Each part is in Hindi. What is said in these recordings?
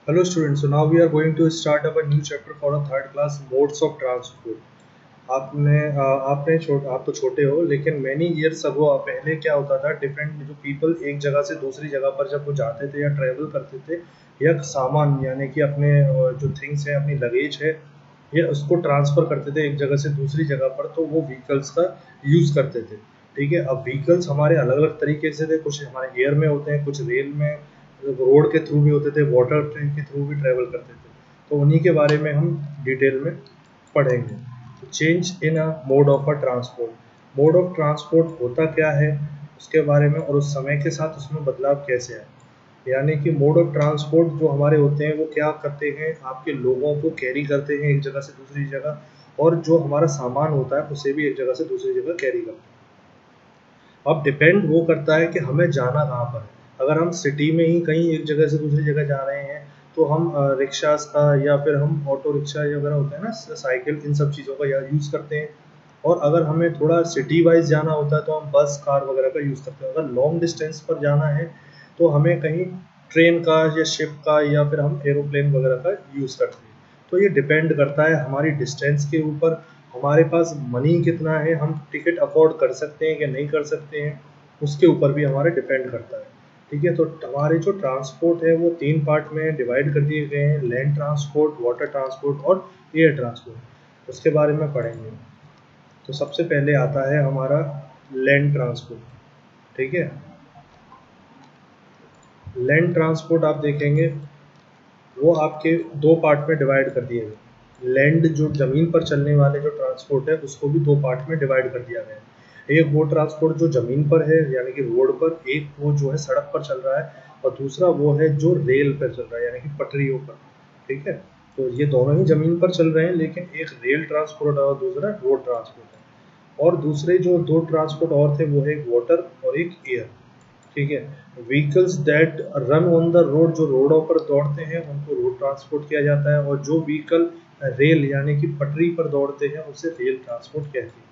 Hello students, so now we are going to start our new chapter for a third class modes of transport. आप तो छोटे हो लेकिन मैनी ईयर्स अगो पहले क्या होता था, डिफरेंट जो पीपल एक जगह से दूसरी जगह पर जब वो जाते थे या ट्रेवल करते थे या सामान यानी कि अपने जो थिंग्स हैं अपनी लगेज है ये उसको ट्रांसफ़र करते थे एक जगह से दूसरी जगह पर, तो वो व्हीकल्स का यूज़ करते थे। ठीक है, अब व्हीकल्स हमारे अलग अलग तरीके से थे, कुछ हमारे एयर में होते हैं, कुछ रेल में, रोड के थ्रू भी होते थे, वाटर ट्रेन के थ्रू भी ट्रेवल करते थे। तो उन्हीं के बारे में हम डिटेल में पढ़ेंगे। Change in a mode of a transport, mode of transport होता क्या है उसके बारे में और उस समय के साथ उसमें बदलाव कैसे आए। यानी कि मोड ऑफ ट्रांसपोर्ट जो हमारे होते हैं वो क्या करते हैं, आपके लोगों को कैरी करते हैं एक जगह से दूसरी जगह, और जो हमारा सामान होता है उसे भी एक जगह से दूसरी जगह कैरी करते हैं। अब डिपेंड वो करता है कि हमें जाना कहाँ पर है। अगर हम सिटी में ही कहीं एक जगह से दूसरी जगह जा रहे हैं तो हम रिक्शास का या फिर हम ऑटो रिक्शा वगैरह होते हैं ना, साइकिल, इन सब चीज़ों का यूज़ करते हैं। और अगर हमें थोड़ा सिटी वाइज जाना होता है तो हम बस, कार वगैरह का यूज़ करते हैं। अगर लॉन्ग डिस्टेंस पर जाना है तो हमें कहीं ट्रेन का या शिप का या फिर हम एरोप्लेन वगैरह का यूज़ करते हैं। तो ये डिपेंड करता है हमारी डिस्टेंस के ऊपर, हमारे पास मनी कितना है, हम टिकट अफोर्ड कर सकते हैं या नहीं कर सकते हैं, उसके ऊपर भी हमारे डिपेंड करता है। ठीक है, तो हमारे जो ट्रांसपोर्ट है वो 3 पार्ट में डिवाइड कर दिए गए हैं, लैंड ट्रांसपोर्ट, वाटर ट्रांसपोर्ट और एयर ट्रांसपोर्ट। उसके बारे में पढ़ेंगे। तो सबसे पहले आता है हमारा लैंड ट्रांसपोर्ट। ठीक है, लैंड ट्रांसपोर्ट आप देखेंगे वो आपके 2 पार्ट में डिवाइड कर दिए गए। लैंड जो ज़मीन पर चलने वाले जो ट्रांसपोर्ट है उसको भी 2 पार्ट में डिवाइड कर दिया गया है। एक वो ट्रांसपोर्ट जो ज़मीन पर है यानी कि रोड पर, एक वो जो है सड़क पर चल रहा है, और दूसरा वो है जो रेल पर चल रहा है यानी कि पटरियों पर। ठीक है, तो ये दोनों ही ज़मीन पर चल रहे हैं लेकिन एक रेल ट्रांसपोर्ट है और दूसरा रोड ट्रांसपोर्ट है। और दूसरे जो 2 ट्रांसपोर्ट और थे वो है एक वाटर और एक एयर। ठीक है, vehicles that run on the road, जो रोडों पर दौड़ते हैं उनको रोड ट्रांसपोर्ट किया जाता है, और जो व्हीकल रेल यानी कि पटरी पर दौड़ते हैं उसे रेल ट्रांसपोर्ट कहते हैं।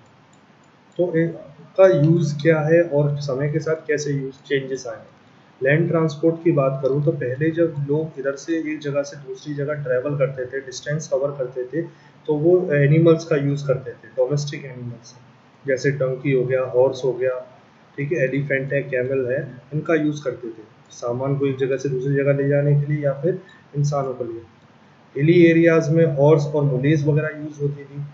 तो इनका यूज़ क्या है और समय के साथ कैसे यूज़ चेंजेस आए। लैंड ट्रांसपोर्ट की बात करूँ तो पहले जब लोग इधर से एक जगह से दूसरी जगह ट्रैवल करते थे, डिस्टेंस कवर करते थे, तो वो एनिमल्स का यूज़ करते थे, डोमेस्टिक एनिमल्स, जैसे डंकी हो गया, हॉर्स हो गया, ठीक है, एलिफेंट है, कैमल है, इनका यूज़ करते थे सामान को एक जगह से दूसरी जगह ले जाने के लिए या फिर इंसानों के लिए। हिली एरियाज़ में हॉर्स और मुनीज़ वगैरह यूज़ होती थी।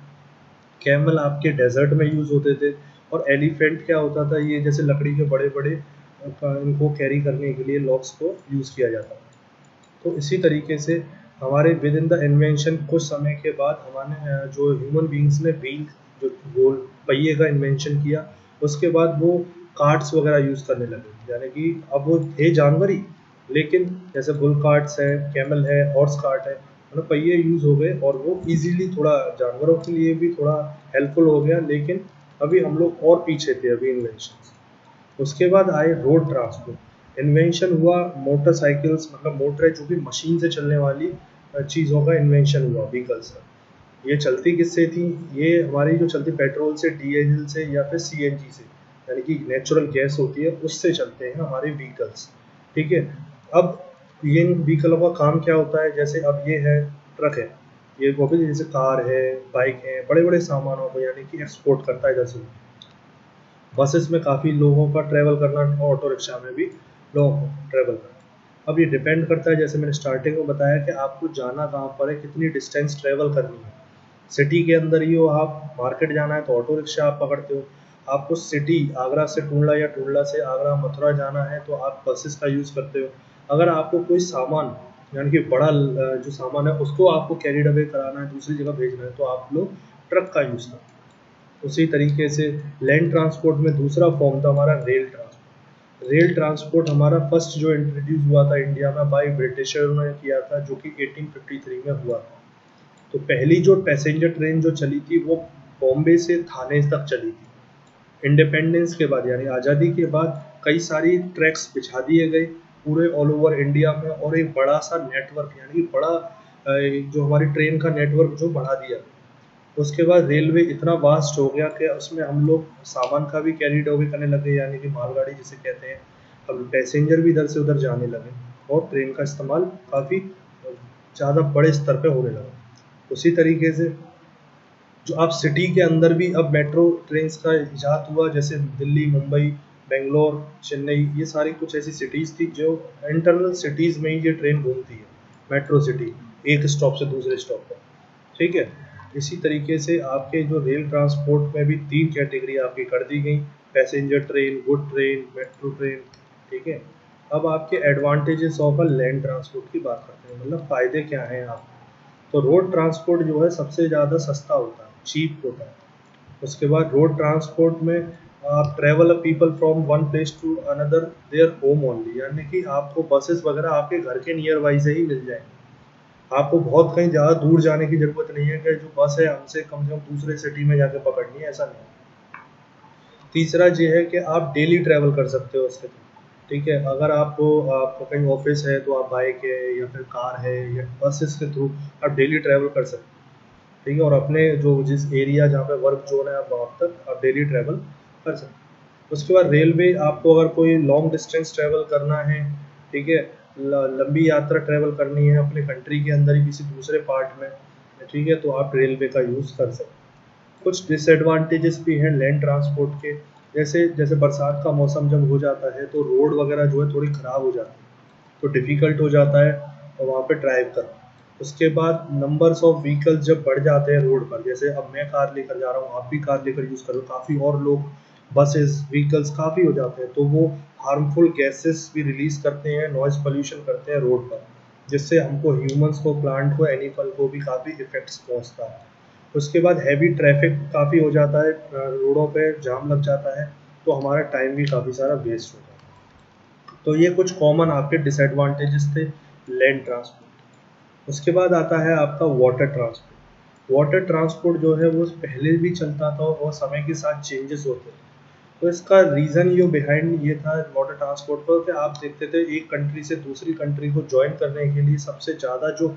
कैमल आपके डेजर्ट में यूज़ होते थे। और एलिफेंट क्या होता था, ये जैसे लकड़ी के बड़े बड़े इनको कैरी करने के लिए लॉक्स को यूज़ किया जाता था। तो इसी तरीके से हमारे विद इन द इन्वेंशन कुछ समय के बाद हमारे जो ह्यूमन बींग्स ने व्हील, जो गोल पहिए का इन्वेंशन किया, उसके बाद वो कार्ट्स वगैरह यूज़ करने लगे। यानी कि अब वो थे जानवर ही, लेकिन जैसे बुल कार्ट्स है, कैमल है, हॉर्स कार्ट है, मतलब पहिए यूज़ हो गए और वो इजीली थोड़ा जानवरों के लिए भी थोड़ा हेल्पफुल हो गया। लेकिन अभी हम लोग और पीछे थे अभी इन्वेंशन। उसके बाद आए रोड ट्रांसपोर्ट। इन्वेंशन हुआ मोटरसाइकिल्स, मतलब मोटर है जो कि मशीन से चलने वाली चीज़ों का इन्वेंशन हुआ, व्हीकल्स का। ये चलती किससे थी, ये हमारी जो चलती पेट्रोल से, डीजल से या फिर सीएनजी से, यानी कि नेचुरल गैस होती है उससे चलते हैं हमारे व्हीकल्स। ठीक है, अब ये व्हीकलों का काम क्या होता है, जैसे अब ये है ट्रक है, ये वो भी जैसे कार है, बाइक है, बड़े बड़े सामानों को यानी कि एक्सपोर्ट करता है इधर से। बसेस में काफ़ी लोगों का ट्रैवल करना, ऑटो रिक्शा में भी लोगों को ट्रैवल करना। अब ये डिपेंड करता है, जैसे मैंने स्टार्टिंग में बताया, कि आपको जाना कहाँ पर है, कितनी डिस्टेंस ट्रैवल करनी है। सिटी के अंदर ही हो आप, मार्केट जाना है तो ऑटो रिक्शा आप पकड़ते हो। आपको सिटी आगरा से टूंडला या टूंडला से आगरा मथुरा जाना है तो आप बसेस का यूज़ करते हो। अगर आपको कोई सामान यानी कि बड़ा जो सामान है उसको आपको कैरिड अवे कराना है, दूसरी जगह भेजना है, तो आप लोग ट्रक का यूज़ करते हो। उसी तरीके से लैंड ट्रांसपोर्ट में दूसरा फॉर्म था हमारा रेल ट्रांसपोर्ट। रेल ट्रांसपोर्ट हमारा फर्स्ट जो इंट्रोड्यूस हुआ था इंडिया में बाय ब्रिटिशर ने किया था, जो कि 1853 में हुआ था। तो पहली जो पैसेंजर ट्रेन जो चली थी वो बॉम्बे से थाने तक चली थी। इंडिपेंडेंस के बाद यानी आज़ादी के बाद कई सारी ट्रैक्स बिछा दिए गए पूरे ऑल ओवर इंडिया में, और एक बड़ा सा नेटवर्क यानी कि बड़ा जो हमारी ट्रेन का नेटवर्क जो बढ़ा दिया। उसके बाद रेलवे इतना वास्ट हो गया कि उसमें हम लोग सामान का भी कैरिड ओवर करने लगे, यानी कि मालगाड़ी जिसे कहते हैं। अब पैसेंजर भी इधर से उधर जाने लगे और ट्रेन का इस्तेमाल काफ़ी ज़्यादा बड़े स्तर पे होने लगा। उसी तरीके से जो आप सिटी के अंदर भी अब मेट्रो ट्रेन्स का इजाद हुआ, जैसे दिल्ली, मुंबई, बेंगलोर, चेन्नई, ये सारी कुछ ऐसी सिटीज़ थी जो इंटरनल सिटीज़ में ही ये ट्रेन घूमती है, मेट्रो सिटी, एक स्टॉप से दूसरे स्टॉप पर। ठीक है। इसी तरीके से आपके जो रेल ट्रांसपोर्ट में भी 3 कैटेगरी आपकी कर दी गई, passenger train, good train, metro train. ठीक है। अब आपके advantages of a land transport की बात करते हैं, मतलब फ़ायदे क्या हैं आप। तो रोड ट्रांसपोर्ट जो है सबसे ज़्यादा सस्ता होता है, चीप होता है। उसके बाद रोड ट्रांसपोर्ट में आप travel a people from one place to another their home only, यानी कि आपको बसेस वगैरह आपके घर के नियर बाई से ही मिल जाएंगे। आपको बहुत कहीं ज़्यादा दूर जाने की ज़रूरत नहीं है कि जो बस है हमसे कम से कम दूसरे सिटी में जाके पकड़नी है, ऐसा नहीं। तीसरा ये है कि आप डेली ट्रैवल कर सकते हो उसके थ्रू। ठीक है। अगर आपको कहीं ऑफिस है तो आप बाइक है या फिर कार है या बसेस के थ्रू आप डेली ट्रैवल कर सकते हो। ठीक है। और अपने जो जिस एरिया जहाँ पे वर्क जोन है आप वहाँ तक आप डेली ट्रैवल कर सकते हो। उसके बाद रेलवे, आपको अगर कोई लॉन्ग डिस्टेंस ट्रैवल करना है, ठीक है, लंबी यात्रा ट्रैवल करनी है अपने कंट्री के अंदर ही किसी दूसरे पार्ट में, ठीक है, तो आप रेलवे का यूज़ कर सकते हैं। कुछ डिसएडवांटेजेस भी हैं लैंड ट्रांसपोर्ट के, जैसे जैसे बरसात का मौसम जब हो जाता है तो रोड वगैरह जो है थोड़ी ख़राब हो जाती है, तो डिफ़िकल्ट हो जाता है और वहाँ पे ड्राइव करना। उसके बाद नंबर्स ऑफ व्हीकल्स जब बढ़ जाते हैं रोड पर, जैसे अब मैं कार लेकर जा रहा हूँ, आप भी कार लेकर यूज़ कर रहे हो, काफ़ी और लोग, बसेस व्हीकल्स काफ़ी हो जाते हैं, तो वो हार्मफुल गैसेस भी रिलीज़ करते हैं, नॉइज़ पोल्यूशन करते हैं रोड पर, जिससे हमको, ह्यूमंस को, प्लांट को, एनिमल को भी काफ़ी इफेक्ट्स पहुँचता है। उसके बाद हैवी ट्रैफिक काफ़ी हो जाता है, रोडों पे जाम लग जाता है, तो हमारा टाइम भी काफ़ी सारा वेस्ट हो जाता है। तो ये कुछ कॉमन आपके डिसएडवांटेजेस थे लैंड ट्रांसपोर्ट। उसके बाद आता है आपका वाटर ट्रांसपोर्ट। वाटर ट्रांसपोर्ट जो है वो पहले भी चलता था और समय के साथ चेंजेस होते थे। तो इसका रीज़न ये बिहाइंड ये था वाटर ट्रांसपोर्ट पर कि आप देखते थे एक कंट्री से दूसरी कंट्री को ज्वाइन करने के लिए सबसे ज़्यादा जो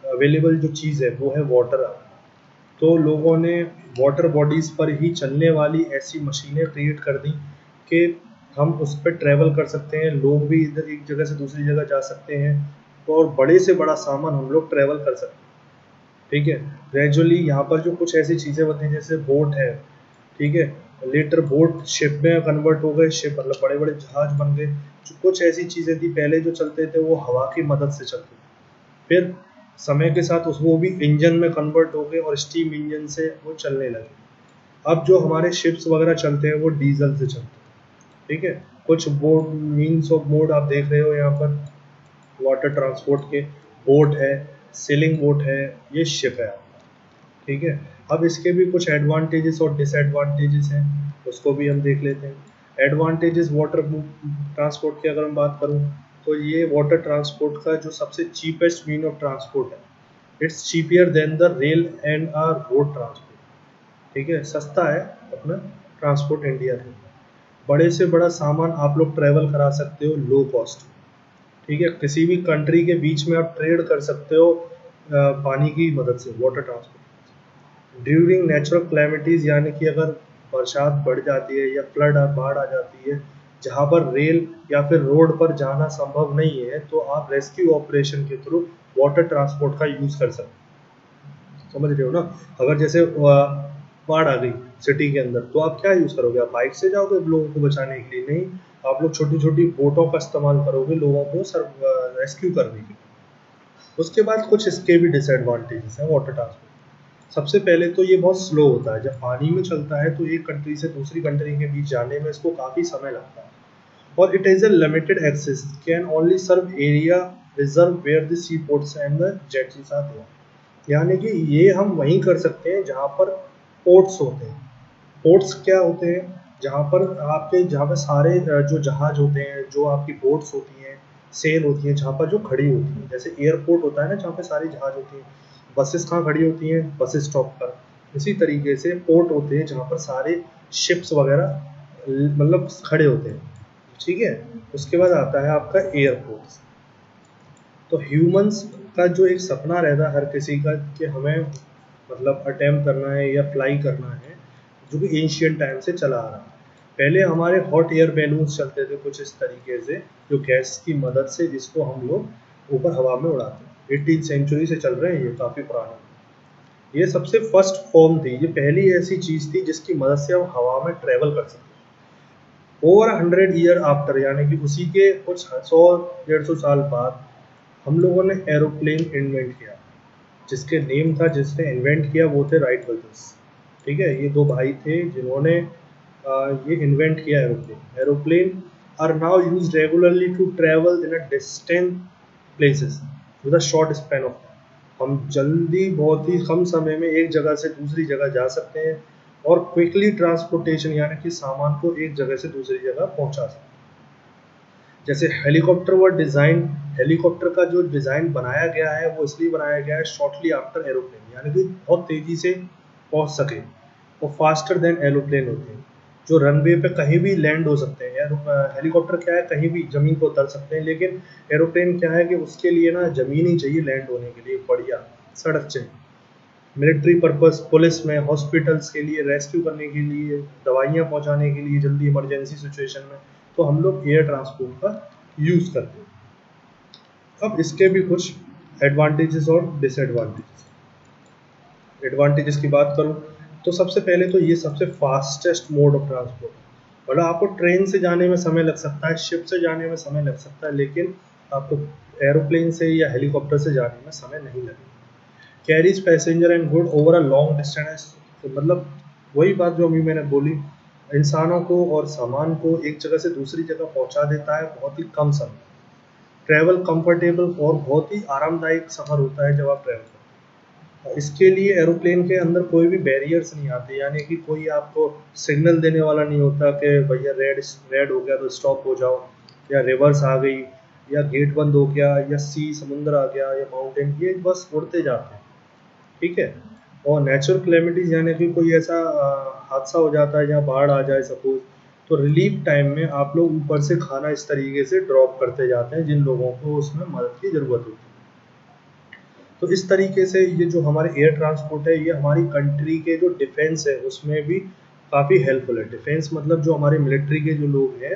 अवेलेबल जो चीज़ है वो है वाटर। तो लोगों ने वाटर बॉडीज़ पर ही चलने वाली ऐसी मशीनें क्रिएट कर दी कि हम उस पर ट्रैवल कर सकते हैं, लोग भी इधर एक जगह से दूसरी जगह जा सकते हैं, और बड़े से बड़ा सामान हम लोग ट्रैवल कर सकते हैं। ठीक है। ग्रेजुअली यहाँ पर जो कुछ ऐसी चीज़ें होती हैं जैसे बोट है, ठीक है, लेटर बोट शिप में कन्वर्ट हो गए, शिप मतलब बड़े बड़े जहाज बन गए। जो कुछ ऐसी चीज़ें थी पहले जो चलते थे वो हवा की मदद से चलते थे, फिर समय के साथ उस वो भी इंजन में कन्वर्ट हो गए और स्टीम इंजन से वो चलने लगे। अब जो हमारे शिप्स वगैरह चलते हैं वो डीजल से चलते हैं। ठीक है। कुछ बोट मीन्स ऑफ मोड आप देख रहे हो यहाँ पर वाटर ट्रांसपोर्ट के, बोट है, सेलिंग बोट है, ये शिप है। ठीक है। अब इसके भी कुछ एडवांटेजेस और डिसएडवांटेजेस हैं, उसको भी हम देख लेते हैं। एडवांटेजेस वाटर ट्रांसपोर्ट की अगर हम बात करूँ तो ये वाटर ट्रांसपोर्ट का जो सबसे चीपेस्ट मीन ऑफ ट्रांसपोर्ट है, it's cheaper than the rail and uh road transport. ठीक है। सस्ता है अपना ट्रांसपोर्ट इंडिया में, बड़े से बड़ा सामान आप लोग ट्रैवल करा सकते हो लो कॉस्ट। ठीक है। किसी भी कंट्री के बीच में आप ट्रेड कर सकते हो पानी की मदद से, water transport. During natural calamities, यानी कि अगर बरसात बढ़ जाती है या बाढ़ आ जाती है, जहाँ पर रेल या फिर रोड पर जाना संभव नहीं है, तो आप रेस्क्यू ऑपरेशन के थ्रू वाटर ट्रांसपोर्ट का यूज़ कर सकते हो। समझ रहे हो ना। अगर जैसे बाढ़ आ गई सिटी के अंदर, तो आप क्या यूज़ करोगे, आप बाइक से जाओगे लोगों को बचाने के लिए? नहीं, आप लोग छोटी छोटी बोटों का इस्तेमाल करोगे लोगों को रेस्क्यू करने के लिए। उसके बाद कुछ इसके भी डिसएडवांटेजेस हैं वाटर ट्रांसपोर्ट। सबसे पहले तो ये बहुत स्लो होता है, जब पानी में चलता है तो एक कंट्री से दूसरी कंट्री के बीच जाने में इसको काफ़ी समय लगता है, और it is a limited access, can only serve area reserve where the sea ports and the jets are there. यानी कि ये हम वहीं कर सकते हैं जहाँ पर पोर्ट्स होते हैं। पोर्ट्स क्या होते हैं, जहाँ पर सारे जो जहाज होते हैं, जो आपकी बोट्स होती हैं, सेल होती हैं, जहाँ पर जो खड़ी होती हैं, जैसे एयरपोर्ट होता है ना जहाँ पे सारी जहाज होती हैं, बसेस कहाँ खड़ी होती हैं, बस स्टॉप पर। इसी तरीके से पोर्ट होते हैं जहाँ पर सारे शिप्स वगैरह मतलब खड़े होते हैं। ठीक है। उसके बाद आता है आपका एयरपोर्ट। तो ह्यूमंस का जो एक सपना रहता है हर किसी का कि हमें मतलब अटेम्प्ट करना है या फ्लाई करना है, जो कि एंशियंट टाइम से चला आ रहा है। पहले हमारे हॉट एयर बैलून्स चलते थे कुछ इस तरीके से, जो गैस की मदद से जिसको हम लोग ऊपर हवा में उड़ाते हैं। 18th सेंचुरी से चल रहे हैं, ये काफ़ी पुराने। ये सबसे फर्स्ट फॉर्म थी, ये पहली ऐसी चीज़ थी जिसकी मदद से हम हवा में ट्रेवल कर सकते। ओवर 100 ईयर आफ्टर, यानी कि उसी के कुछ 100-150 साल बाद हम लोगों ने एरोप्लेन इन्वेंट किया, जिसके नेम था, जिसने इन्वेंट किया वो थे राइट ब्रदर्स। ठीक है, ये दो भाई थे जिन्होंने ये इन्वेंट किया aeroplane. Aeroplane are now use regularly to travel in a distant places with a short span of time. हम जल्दी बहुत ही कम समय में एक जगह से दूसरी जगह जा सकते हैं और क्विकली ट्रांसपोर्टेशन यानी कि सामान को एक जगह से दूसरी जगह पहुंचा सकते हैं। जैसे हेलीकॉप्टर व डिज़ाइन, हेलीकॉप्टर का जो डिज़ाइन बनाया गया है वो इसलिए बनाया गया है शॉर्टली आफ्टर एरोप्लेन, यानी कि बहुत तेज़ी से पहुंच सके, वो फास्टर देन एरोप्लेन होते हैं, जो रनवे पे कहीं भी लैंड हो सकते हैं। हेलीकॉप्टर क्या है, कहीं भी ज़मीन पर उतर सकते हैं, लेकिन एरोप्लेन क्या है कि उसके लिए ना ज़मीन ही चाहिए लैंड होने के लिए, बढ़िया सड़क चाहिए। मिलिट्री पर्पस, पुलिस में, हॉस्पिटल्स के लिए, रेस्क्यू करने के लिए, दवाइयाँ पहुँचाने के लिए जल्दी इमरजेंसी सिचुएशन में, तो हम लोग एयर ट्रांसपोर्ट का यूज़ करते हैं। अब इसके भी कुछ एडवांटेजेस और डिसएडवांटेजेस। एडवांटेजेस की बात करूँ तो सबसे पहले तो ये सबसे फास्टेस्ट मोड ऑफ ट्रांसपोर्ट है। मतलब आपको ट्रेन से जाने में समय लग सकता है, शिप से जाने में समय लग सकता है, लेकिन आपको एरोप्लेन से या हेलीकॉप्टर से जाने में समय नहीं लगेगा। Carries passenger and good over a long distance, तो मतलब वही बात जो अभी मैंने बोली, इंसानों को और सामान को एक जगह से दूसरी जगह पहुंचा देता है बहुत ही कम समय। ट्रैवल कंफर्टेबल और बहुत ही आरामदायक सफ़र होता है जब आप ट्रैवल करते हैं। इसके लिए एरोप्लेन के अंदर कोई भी बैरियर्स नहीं आते, यानी कि कोई आपको सिग्नल देने वाला नहीं होता कि भैया रेड रेड हो गया तो स्टॉप हो जाओ, या रिवर्स आ गई, या गेट बंद हो गया, या सी समुद्र आ गया, या माउंटेन, ये बस उड़ते जाते हैं। ठीक है, और नेचुरल क्लेमिटीज यानी कि कोई ऐसा हादसा हो जाता है या बाढ़ आ जाए सपोज, तो रिलीफ टाइम में आप लोग ऊपर से खाना इस तरीके से ड्रॉप करते जाते हैं जिन लोगों को उसमें मदद की ज़रूरत होती है। तो इस तरीके से ये जो हमारे एयर ट्रांसपोर्ट है ये हमारी कंट्री के जो डिफेंस है उसमें भी काफ़ी हेल्पफुल है। डिफेंस मतलब जो हमारे मिलिट्री के जो लोग हैं,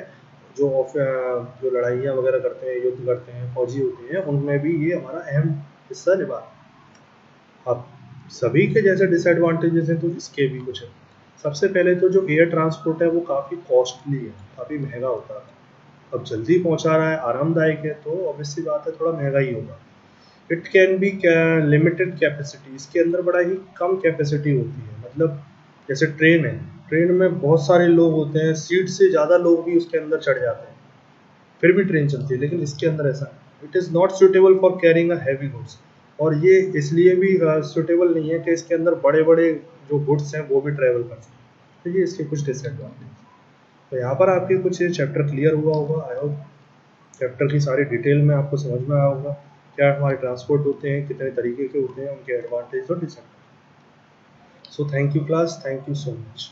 जो लड़ाइयाँ वगैरह करते हैं, युद्ध करते हैं, फौजी होते हैं, उनमें भी ये हमारा अहम हिस्सा निभाता है। अब सभी के जैसे डिसएडवांटेजेस हैं तो इसके भी कुछ है। सबसे पहले तो जो एयर ट्रांसपोर्ट है वो काफ़ी कॉस्टली है, काफ़ी महंगा होता है। अब जल्दी पहुंचा रहा है, आरामदायक है, तो ऑब्वियस सी बात है थोड़ा महंगा ही होगा। It can be limited capacity, इसके अंदर बड़ा ही कम कैपेसिटी होती है। मतलब जैसे ट्रेन है, ट्रेन में बहुत सारे लोग होते हैं, सीट से ज़्यादा लोग भी उसके अंदर चढ़ जाते हैं, फिर भी ट्रेन चलती है, लेकिन इसके अंदर ऐसा है, it is not suitable for carrying a heavy goods. और ये इसलिए भी सुटेबल नहीं है कि इसके अंदर बड़े बड़े जो गुड्स हैं वो भी ट्रैवल कर सकते हैं। तो ये इसके कुछ डिसएडवांटेज। तो यहाँ पर आपके कुछ ये चैप्टर क्लियर हुआ होगा, आई होप चैप्टर की सारी डिटेल में आपको समझ में आया होगा, क्या हमारे ट्रांसपोर्ट होते हैं, कितने तरीके के होते हैं, उनके एडवांटेज और disadvantage. So thank you class, thank you so much.